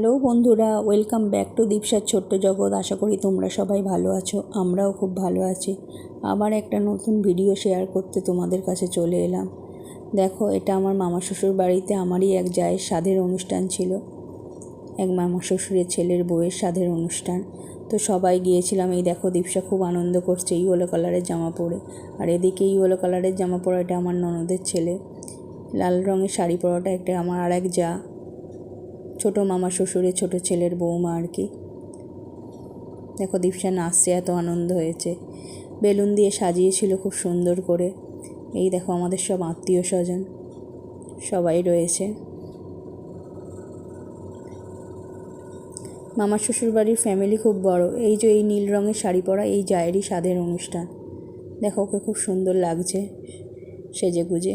Hello বন্ধুরা, welcome back to দীপসার ছোট্ট জগৎ। আশা করি তোমরা সবাই ভালো আছো, আমরাও খুব ভালো আছি। আবার একটা নতুন ভিডিও শেয়ার করতে তোমাদের কাছে চলে এলাম। দেখো, এটা আমার মামা শ্বশুর বাড়িতে আমারই এক জায়ের সাধের অনুষ্ঠান ছিল, এক মামা শ্বশুরের ছেলের বউয়ের সাধের অনুষ্ঠান। তো সবাই গিয়েছিলাম। এই দেখো, দীপসা খুব আনন্দ করছে ইয়েলো কালারের জামা পরে, আর এদিকে ইয়েলো কালারের জামা পরা এটা আমার ননদের ছেলে, লাল রঙের শাড়ি পরাটা একটা আমার আর এক যা, ছোটো মামা শ্বশুরের ছোটো ছেলের বৌমা আর কি। দেখো, দীপসা নাচছে, এত আনন্দ হয়েছে। বেলুন দিয়ে সাজিয়েছিল খুব সুন্দর করে। এই দেখো, আমাদের সব আত্মীয় স্বজন সবাই রয়েছে। মামা শ্বশুর বাড়ির ফ্যামিলি খুব বড়। এই যে এই নীল রঙের শাড়ি পরা এই জায়েরই সাধের অনুষ্ঠান। দেখো, ওকে খুব সুন্দর লাগছে সেজে গুজে।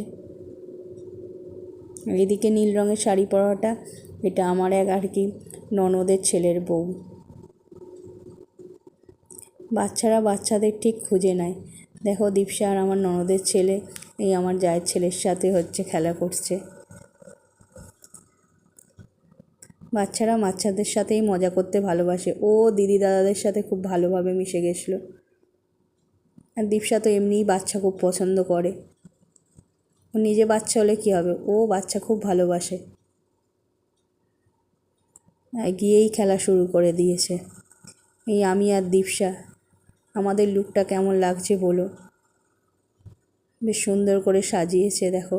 এদিকে নীল রঙের শাড়ি পরাটা এটা আমার এক আর কি ননদের ছেলের বউ। বাচ্চারা বাচ্চাদের ঠিক খুঁজে নেয়। দেখো, দীপসা আর আমার ননদের ছেলে এই আমার জায়ের ছেলের সাথে খেলা করছে। বাচ্চারা বাচ্চাদের সাথেই মজা করতে ভালোবাসে। ও দিদি দাদাদের সাথে খুব ভালোভাবে মিশে গেছিলো। আর দীপসা তো এমনিই বাচ্চা খুব পছন্দ করে। ও নিজে বাচ্চা হলে কী হবে, ও বাচ্চা খুব ভালোবাসে। গিয়েই খেলা শুরু করে দিয়েছে। এই আমি আর দীপসা, আমাদের লুকটা কেমন লাগছে বলো? বেশ সুন্দর করে সাজিয়েছে। দেখো,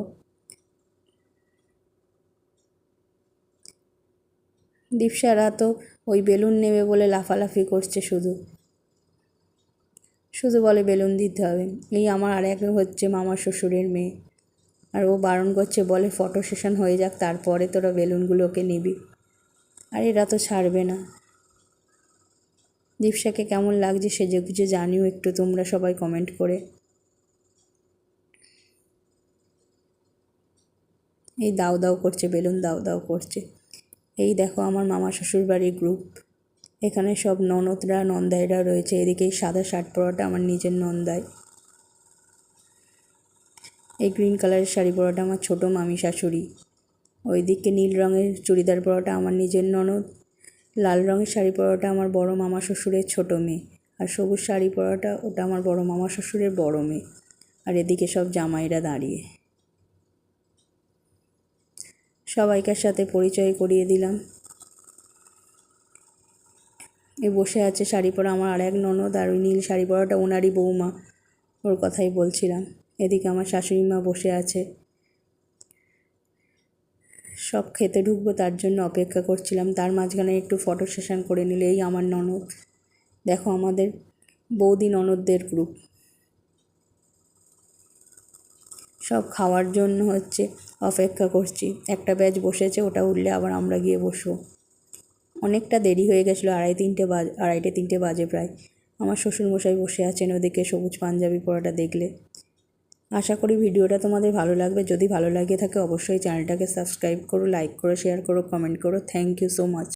দীপসারা তো ওই বেলুন নেবে বলে লাফালাফি করছে, শুধু বলে বেলুন দিতে হবে। এই আমার আর এক মামার শ্বশুরের মেয়ে, আর ও বারণ করছে, বলে ফটো সেশন হয়ে যাক, তারপরে তোরা বেলুনগুলোকে নিবি। আর এরা তো ছাড়বে না। দীপসাকে কেমন লাগছে সেজে গুজে জানিও একটু তোমরা সবাই কমেন্ট করে। এই দাও দাও করছে, বেলুন দাও দাও করছে। এই দেখো, আমার মামা শ্বশুর বাড়ির গ্রুপ। এখানে সব ননদরা নন্দাইরা রয়েছে। এদিকে এই সাদা শার্ট পরাটা আমার নিজের নন্দাই। এই গ্রিন কালারের শাড়ি পরাটা আমার ছোটো মামি শাশুড়ি। ওইদিকে নীল রঙের চুড়িদার পরাটা আমার নিজের ননদ। লাল রঙের শাড়ি পরাটা আমার বড় মামা শ্বশুরের ছোটো মেয়ে। আর সবুজ শাড়ি পরাটা ওটা আমার বড় মামা শ্বশুরের বড় মেয়ে। আর এদিকে সব জামাইরা দাঁড়িয়ে। সবাইকার সাথে পরিচয় করিয়ে দিলাম। এ বসে আছে শাড়ি পরা আমার আর এক ননদ, আর ওই নীল শাড়ি পরাটা ওনারই বৌমা, ওর কথাই বলছিলাম। এদিকে আমার শাশুড়ি মা বসে আছে। সব খেতে ঢুকবো, তার জন্য অপেক্ষা করছিলাম। তার মাঝখানে একটু ফটো সেশন করে নিলে। এই আমার ননদ। দেখো, আমাদের বৌদি ননদদের গ্রুপ সব খাওয়ার জন্য অপেক্ষা করছি। একটা ব্যাচ বসেছে, ওটা উঠলে আবার আমরা গিয়ে বসবো। অনেকটা দেরি হয়ে গেছিলো, আড়াইটে তিনটে বাজে প্রায়। আমার শ্বশুরমশাই বসে আছেন ওদিকে সবুজ পাঞ্জাবি পরাটা দেখলে। আশা করি ভিডিওটা তোমাদের ভালো লাগবে। যদি ভালো লাগে থাকে অবশ্যই চ্যানেলটাকে সাবস্ক্রাইব করো, লাইক করো, শেয়ার করো, কমেন্ট করো। Thank you so much.